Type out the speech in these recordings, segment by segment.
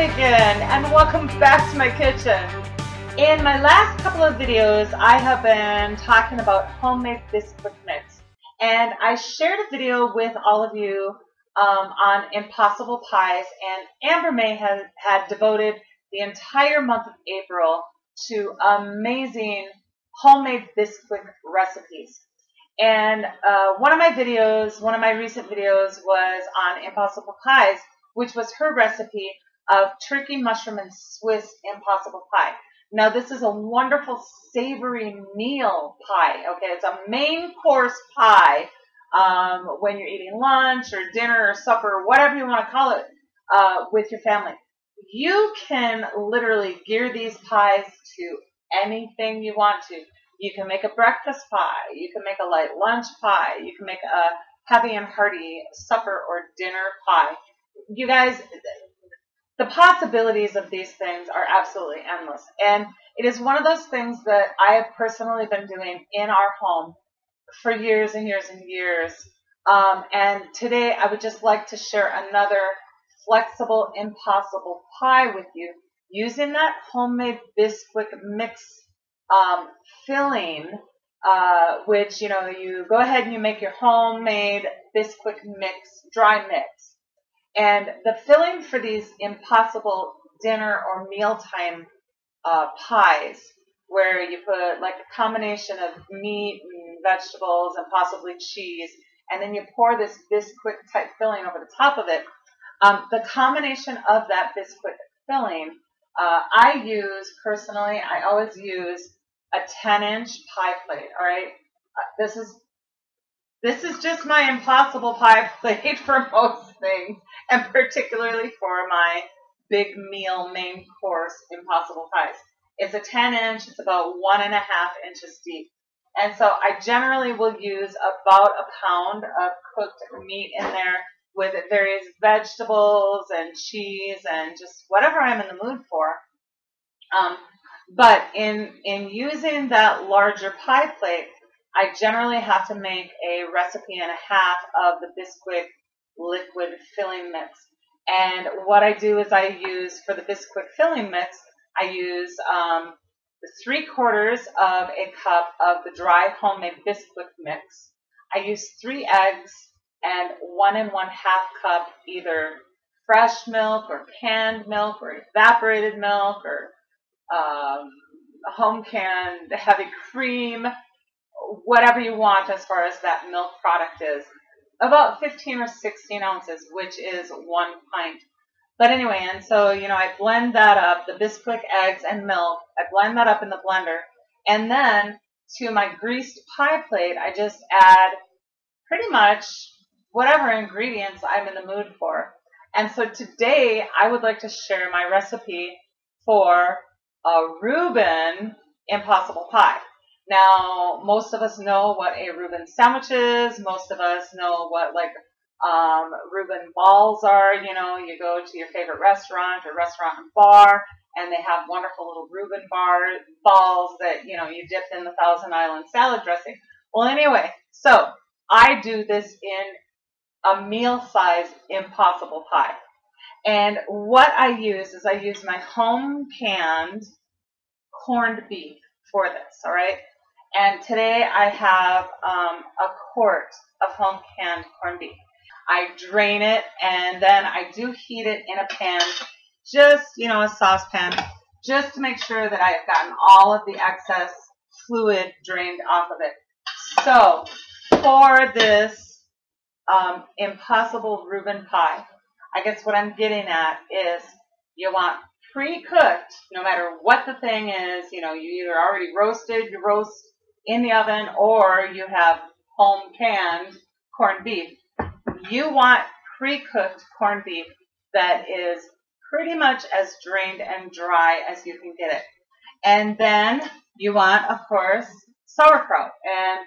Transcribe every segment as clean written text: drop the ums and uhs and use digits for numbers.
again, and welcome back to my kitchen. In my last couple of videos, I have been talking about homemade biscuit mix, and I shared a video with all of you on impossible pies, and Amber May had devoted the entire month of April to amazing homemade biscuit recipes. And one of my recent videos was on impossible pies, which was her recipe of turkey, mushroom, and Swiss impossible pie. Now, this is a wonderful savory meal pie. Okay, it's a main course pie when you're eating lunch or dinner or supper, or whatever you want to call it, with your family. You can literally gear these pies to anything you want to. You can make a breakfast pie. You can make a light lunch pie. You can make a heavy and hearty supper or dinner pie. You guys, the possibilities of these things are absolutely endless. And it is one of those things that I have personally been doing in our home for years and years and years. And today I would just like to share another flexible impossible pie with you using that homemade biscuit mix filling, which, you know, you go ahead and you make your homemade biscuit mix, dry mix. And the filling for these impossible dinner or mealtime pies, where you put like a combination of meat and vegetables and possibly cheese, and then you pour this biscuit type filling over the top of it. The combination of that biscuit filling, I always use a 10-inch pie plate. All right, this is just my impossible pie plate for most things, and particularly for my big meal main course impossible pies. It's a 10-inch. It's about 1.5 inches deep. And so I generally will use about a pound of cooked meat in there with various vegetables and cheese and just whatever I'm in the mood for. But in using that larger pie plate, I generally have to make a recipe and a half of the biscuit liquid filling mix. And what I do is I use, for the biscuit filling mix, I use 3/4 of a cup of the dry homemade biscuit mix. I use 3 eggs and 1 1/2 cup either fresh milk or canned milk or evaporated milk or home canned heavy cream, whatever you want as far as that milk product is. About 15 or 16 ounces, which is 1 pint. But anyway, and so, you know, I blend that up, the biscuit, eggs, and milk. I blend that up in the blender. And then to my greased pie plate, I just add pretty much whatever ingredients I'm in the mood for. And so today, I would like to share my recipe for a Rueben impossible pie. Now, most of us know what a Rueben sandwich is. Most of us know what, like, Rueben balls are. You know, you go to your favorite restaurant or restaurant and bar, and they have wonderful little Rueben balls that, you know, you dip in the Thousand Island salad dressing. Well, anyway, so I do this in a meal-size impossible pie. And what I use is I use my home-canned corned beef for this, all right? And today I have a quart of home-canned corned beef. I drain it, and then I do heat it in a pan, just, you know, a saucepan, just to make sure that I've gotten all of the excess fluid drained off of it. So for this impossible Rueben pie, I guess what I'm getting at is you want pre-cooked, no matter what the thing is. You know, you either already roasted your roast in the oven or you have home canned corned beef. You want pre-cooked corned beef that is pretty much as drained and dry as you can get it. And then you want, of course, sauerkraut. And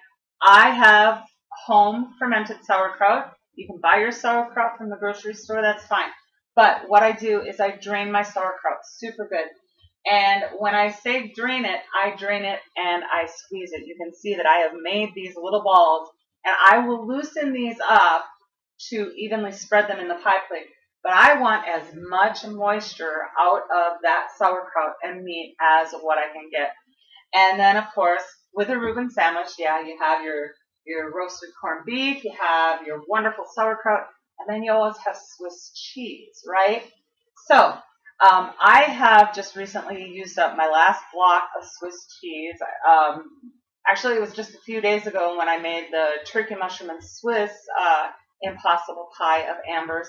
I have home fermented sauerkraut. You can buy your sauerkraut from the grocery store, that's fine. But what I do is I drain my sauerkraut super good. And when I say drain it, I drain it and I squeeze it. You can see that I have made these little balls, and I will loosen these up to evenly spread them in the pie plate. but I want as much moisture out of that sauerkraut and meat as what I can get. And then, of course, with a Reuben sandwich, yeah, you have your roasted corned beef, you have your wonderful sauerkraut, and then you always have Swiss cheese, right? So I have just recently used up my last block of Swiss cheese. Actually, it was just a few days ago when I made the turkey mushroom and Swiss impossible pie of Amber's.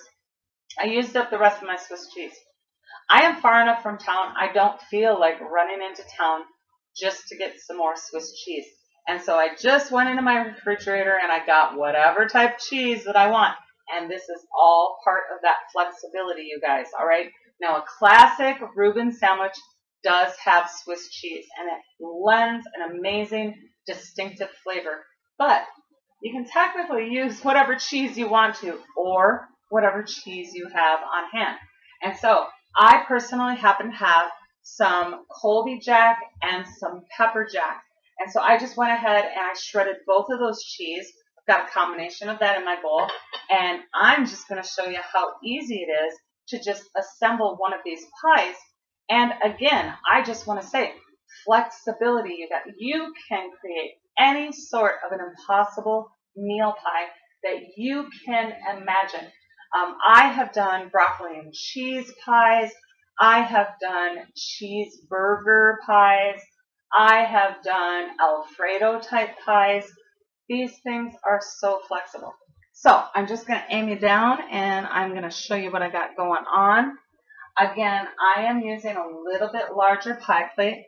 I used up the rest of my Swiss cheese. I am far enough from town, I don't feel like running into town just to get some more Swiss cheese. And so I just went into my refrigerator and I got whatever type of cheese that I want. And this is all part of that flexibility, you guys, all right? Now, a classic Reuben sandwich does have Swiss cheese, and it lends an amazing, distinctive flavor. But you can technically use whatever cheese you want to, or whatever cheese you have on hand. And so I personally happen to have some Colby Jack and some Pepper Jack. And so I just went ahead and I shredded both of those cheese. I've got a combination of that in my bowl. And I'm just going to show you how easy it is to just assemble one of these pies. And again, I just want to say, flexibility. You can create any sort of an impossible meal pie that you can imagine. I have done broccoli and cheese pies. I have done cheeseburger pies. I have done Alfredo type pies. These things are so flexible. So I'm just going to aim you down and I'm going to show you what I got going on. Again, I am using a little bit larger pie plate.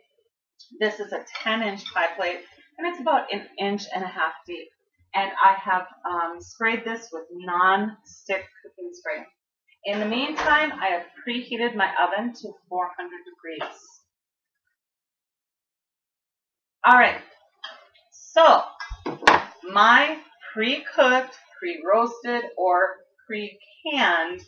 This is a 10-inch pie plate and it's about 1.5 inches deep. And I have sprayed this with non-stick cooking spray. In the meantime, I have preheated my oven to 400 degrees. All right, so my pre-cooked, pre-roasted, or pre-canned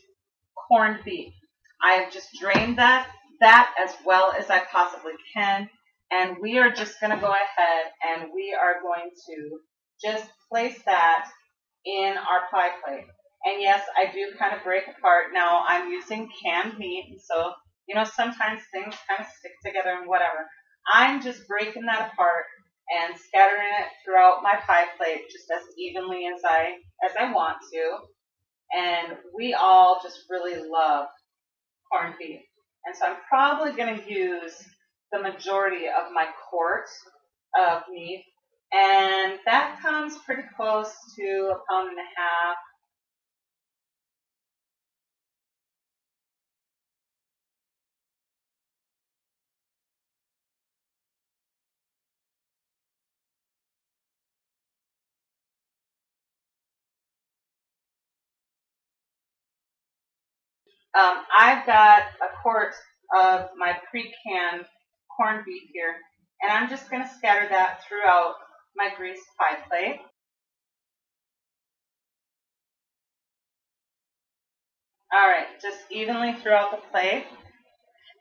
corned beef. I have just drained that as well as I possibly can, and we are just going to go ahead and we are going to just place that in our pie plate. And yes, I do kind of break apart. Now, I'm using canned meat, and so, you know, sometimes things kind of stick together and whatever. I'm just breaking that apart and scattering it throughout my pie plate just as evenly as I want to. And we all just really love corned beef. And so I'm probably going to use the majority of my quart of meat. And that comes pretty close to 1.5 pounds. I've got a quart of my pre-canned corned beef here, and I'm just going to scatter that throughout my greased pie plate. All right, just evenly throughout the plate.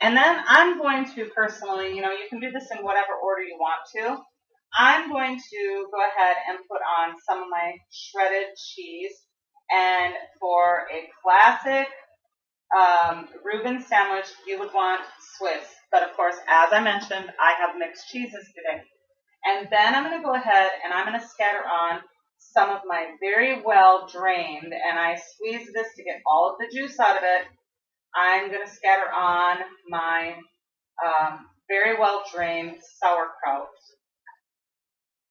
And then I'm going to personally, you know, you can do this in whatever order you want to. I'm going to go ahead and put on some of my shredded cheese. And for a classic Reuben sandwich, you would want Swiss. But of course, as I mentioned, I have mixed cheeses today. And then I'm going to go ahead and I'm going to scatter on some of my very well drained, and I squeeze this to get all of the juice out of it. I'm going to scatter on my very well drained sauerkraut.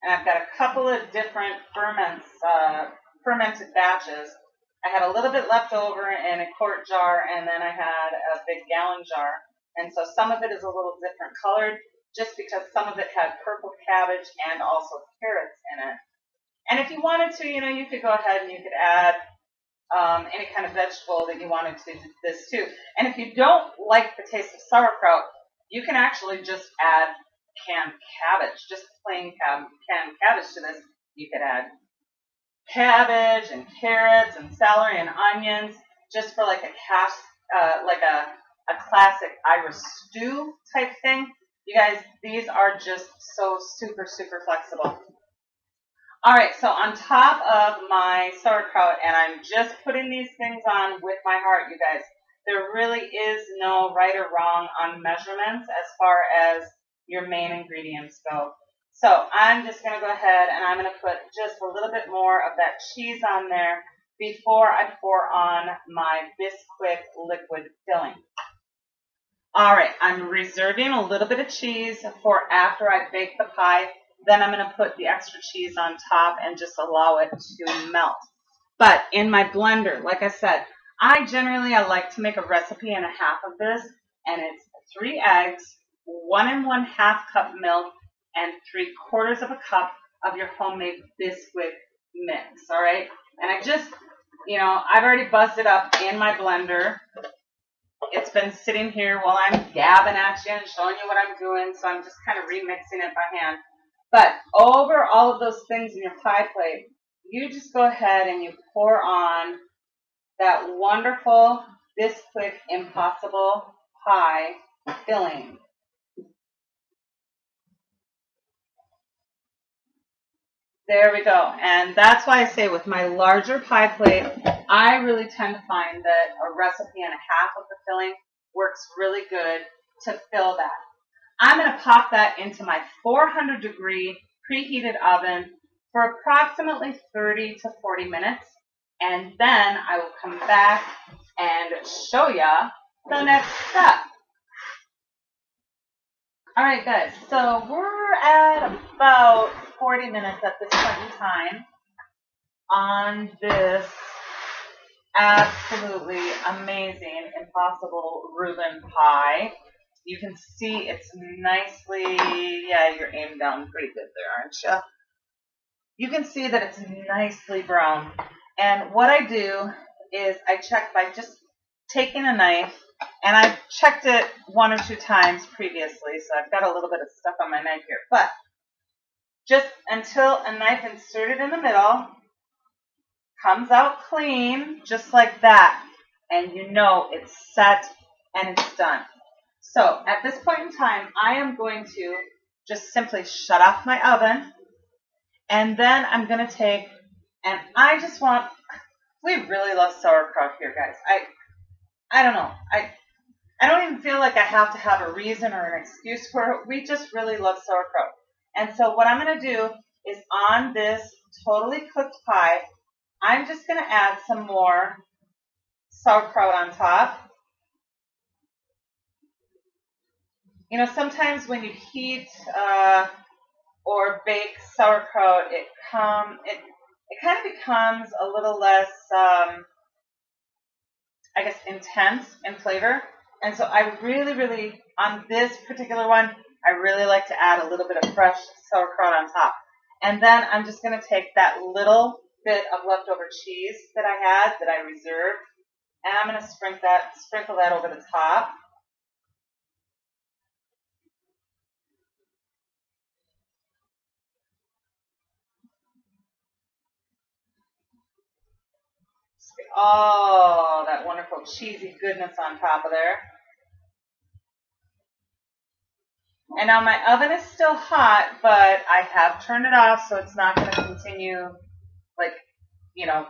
And I've got a couple of different fermented batches. I had a little bit left over in a quart jar, and then I had a big gallon jar. And so some of it is a little different colored, just because some of it had purple cabbage and also carrots in it. And if you wanted to, you know, you could go ahead and you could add any kind of vegetable that you wanted to this too. And if you don't like the taste of sauerkraut, you can actually just add canned cabbage, just plain canned cabbage to this. You could add cabbage and carrots and celery and onions, just for like a classic Irish stew type thing. You guys, these are just so super, super flexible. All right, so on top of my sauerkraut, and I'm just putting these things on with my heart, you guys. There really is no right or wrong on measurements as far as your main ingredients go. So I'm just going to go ahead and I'm going to put just a little bit more of that cheese on there before I pour on my Bisquick liquid filling. All right, I'm reserving a little bit of cheese for after I bake the pie. Then I'm going to put the extra cheese on top and just allow it to melt. But in my blender, like I said, I like to make a recipe and a half of this, and it's 3 eggs, 1 1/2 cup milk, and 3/4 of a cup of your homemade Bisquick mix, all right? And I just, I've already buzzed it up in my blender. It's been sitting here while I'm gabbing at you and showing you what I'm doing, so I'm just kind of remixing it by hand. But over all of those things in your pie plate, you just go ahead and you pour on that wonderful Bisquick Impossible Pie filling. There we go. And that's why I say with my larger pie plate, I really tend to find that a recipe and a half of the filling works really good to fill that. I'm going to pop that into my 400-degree preheated oven for approximately 30 to 40 minutes. And then I will come back and show you the next step. All right, guys, so we're at about 40 minutes at this point in time on this absolutely amazing Impossible Rueben Pie. You can see it's nicely, yeah, you're aimed down pretty good there, aren't you? You can see that it's nicely brown. And what I do is I check by just taking a knife, and I've checked it 1 or 2 times previously, so I've got a little bit of stuff on my knife here. But just until a knife inserted in the middle comes out clean, just like that, and you know it's set and it's done. So at this point in time, I am going to just simply shut off my oven, and then I'm going to take, and we really love sauerkraut here, guys. I don't know. I don't even feel like I have to have a reason or an excuse for it. We just really love sauerkraut. And so what I'm going to do is on this totally cooked pie, I'm just going to add some more sauerkraut on top. You know, sometimes when you heat or bake sauerkraut, it kind of becomes a little less, I guess, intense in flavor. And so I really, on this particular one, I really like to add a little bit of fresh sauerkraut on top. And then I'm just going to take that little bit of leftover cheese that I had, that I reserved, and I'm going to sprinkle that over the top. Oh, that wonderful cheesy goodness on top of there. And now my oven is still hot, but I have turned it off, so it's not going to continue, like, you know,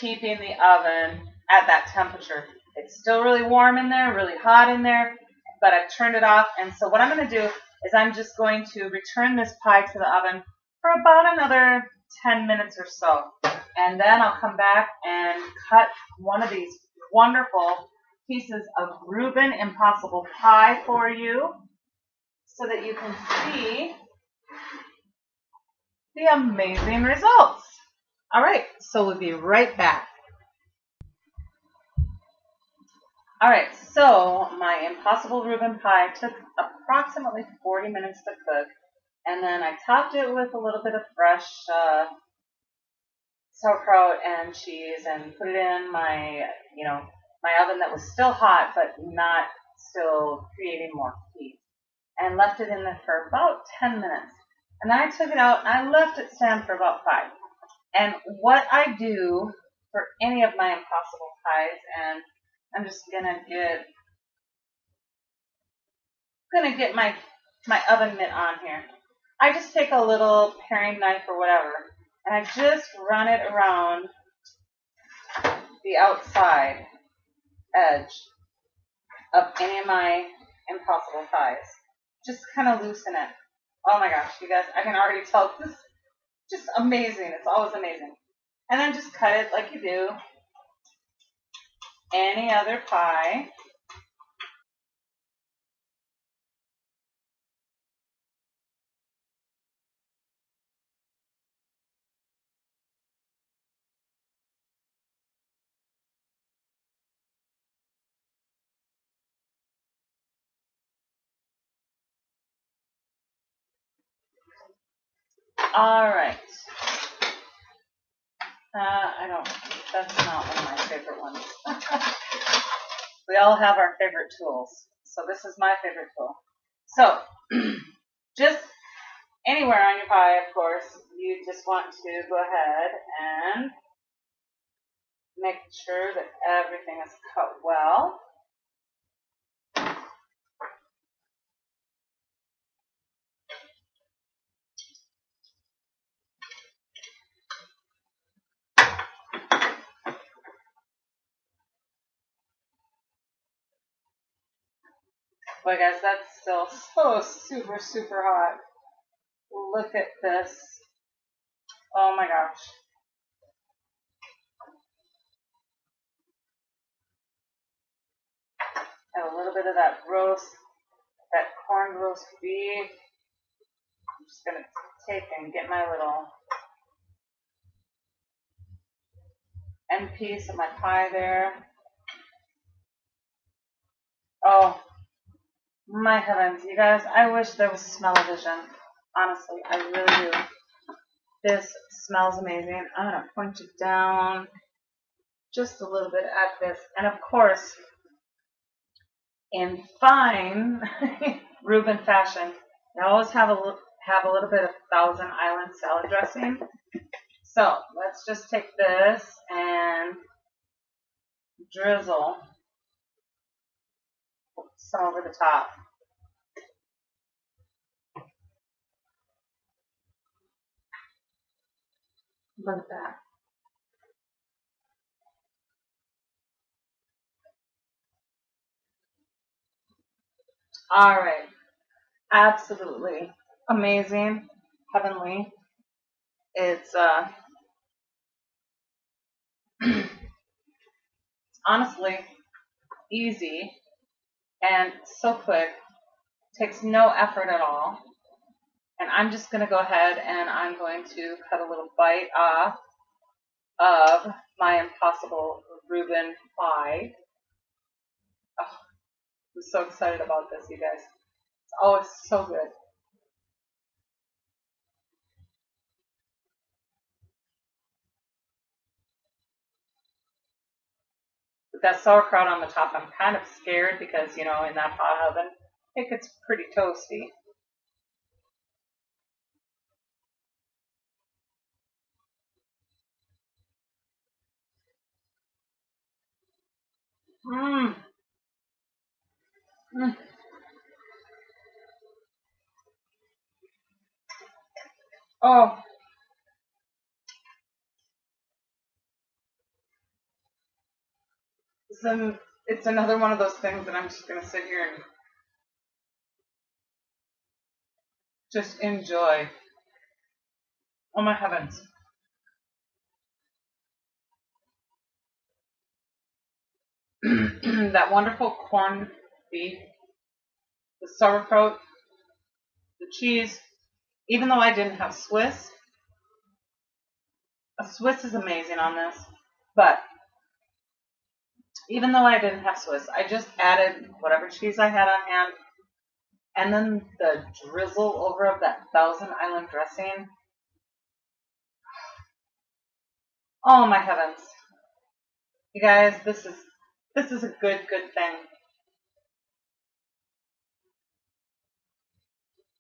keeping the oven at that temperature. It's still really warm in there, really hot in there, but I've turned it off. And so what I'm going to do is I'm just going to return this pie to the oven for about another 10 minutes or so. And then I'll come back and cut one of these wonderful pieces of Rueben Impossible Pie for you, so that you can see the amazing results. All right, so we'll be right back. All right, so my Impossible Rueben Pie took approximately 40 minutes to cook, and then I topped it with a little bit of fresh sauerkraut and cheese, and put it in my, my oven that was still hot, but not still creating more heat, and left it in there for about 10 minutes. And then I took it out and I left it stand for about 5. And what I do for any of my Impossible Pies, and I'm just gonna get my oven mitt on here. I just take a little paring knife or whatever, and I just run it around the outside edge of any of my impossible pies. Just kind of loosen it. Oh my gosh, you guys, I can already tell this is just amazing. It's always amazing. And then just cut it like you do any other pie. All right. That's not one of my favorite ones. We all have our favorite tools. So this is my favorite tool. So, just anywhere on your pie, of course, you just want to go ahead and make sure that everything is cut well. Boy, guys, that's still so super, super hot. Look at this. Oh my gosh. Have a little bit of that corned roast beef. I'm just going to take and get my little end piece of my pie there. Oh, my heavens, you guys, I wish there was smell-o-vision. Honestly, I really do. This smells amazing. I'm going to point it down just a little bit at this. And of course, in fine Rueben fashion, I always have a little bit of Thousand Island salad dressing. So let's just take this and drizzle some over the top. Look at that. All right. Absolutely amazing. Heavenly. It's honestly easy and so quick. Takes no effort at all. And I'm just going to go ahead and I'm going to cut a little bite off of my Impossible Rueben Pie. Oh, I'm so excited about this, you guys. It's always so good. With that sauerkraut on the top, I'm kind of scared because, you know, in that hot oven, it gets pretty toasty. Mmm. Mm. Oh. It's another one of those things that I'm just going to sit here and just enjoy. Oh my heavens. That wonderful corned beef, the sauerkraut, the cheese. Even though I didn't have Swiss, a Swiss is amazing on this, but even though I didn't have Swiss, I just added whatever cheese I had on hand, and then the drizzle over of that Thousand Island dressing. Oh my heavens. You guys, this is a good thing.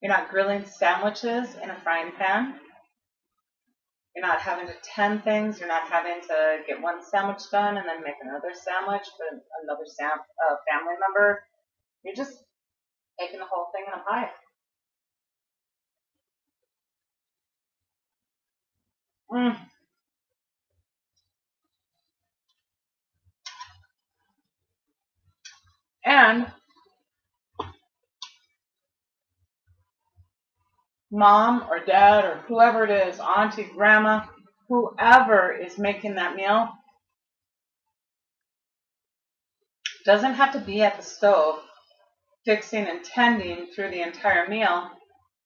You're not grilling sandwiches in a frying pan. You're not having to tend things. You're not having to get one sandwich done and then make another sandwich for another family member. You're just making the whole thing in a pie. And mom or dad or whoever it is, auntie, grandma, whoever is making that meal, doesn't have to be at the stove fixing and tending through the entire meal.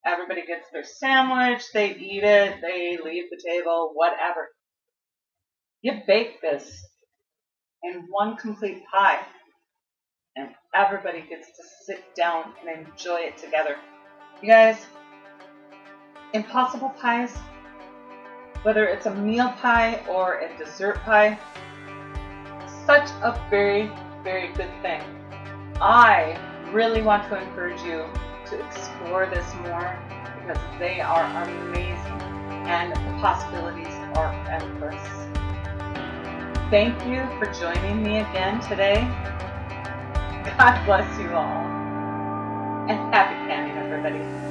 Everybody gets their sandwich, they eat it, they leave the table, whatever. You bake this in one complete pie, and everybody gets to sit down and enjoy it together. You guys, impossible pies, whether it's a meal pie or a dessert pie, such a very, very good thing. I really want to encourage you to explore this more because they are amazing and the possibilities are endless. Thank you for joining me again today. God bless you all. And happy canning, everybody.